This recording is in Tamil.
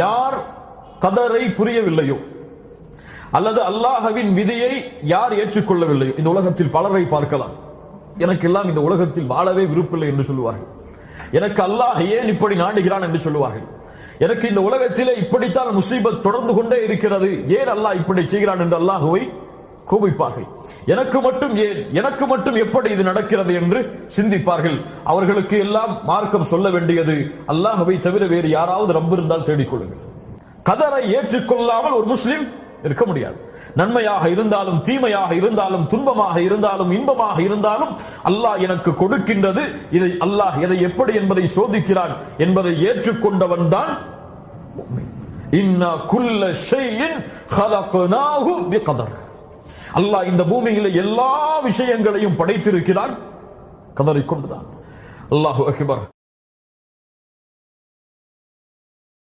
யார் கதரை புரியவில்லையோ அல்லது அல்லாஹ்வின் விதியை யார் ஏற்றுக்கொள்ளவில்லையோ, இந்த உலகத்தில் பலரை பார்க்கலாம், எனக்கெல்லாம் இந்த உலகத்தில் வாழவே விருப்பமில்லை என்று சொல்லுவார்கள். எனக்கு அல்லாஹ் ஏன் இப்படி நாடுகிறான் என்று சொல்லுவார்கள். எனக்கு இந்த உலகத்திலே இப்படித்தான் முசீபத் தொடர்ந்து கொண்டே இருக்கிறது, ஏன் அல்லாஹ் இப்படி செய்கிறான் என்று அல்லாஹ்வை கோபிப்பார்கள். எனக்கு மட்டும் ஏன், எனக்கு மட்டும் எப்படி இது நடக்கிறது என்று சிந்திப்பார்கள். அவர்களுக்கு எல்லாம் மார்க்கம் சொல்ல வேண்டியது, அல்லாஹ்வை தவிர வேறு யாராவது ரப்பு இருந்தால் தேடிக்கொள்ளுங்கள். கதரை ஏற்றுக்கொள்ளாமல் ஒரு முஸ்லிம் இருக்க முடியாது. நன்மையாக இருந்தாலும் தீமையாக இருந்தாலும் துன்பமாக இருந்தாலும் இன்பமாக இருந்தாலும் அல்லாஹ் எனக்கு கொடுக்கின்றது, இதை அல்லாஹ் எதை எப்படி என்பதை சோதிக்கிறான் என்பதை ஏற்றுக்கொண்டவன் தான் முஃமின். இன்னா குல்ல ஷைஇன் ஹலக்னாஹு பிகதர். அல்லாஹ் இந்த பூமியில எல்லா விஷயங்களையும் படைத்திருக்கிறான் கதரை கொண்டுதான். அல்லாஹு அக்பர்.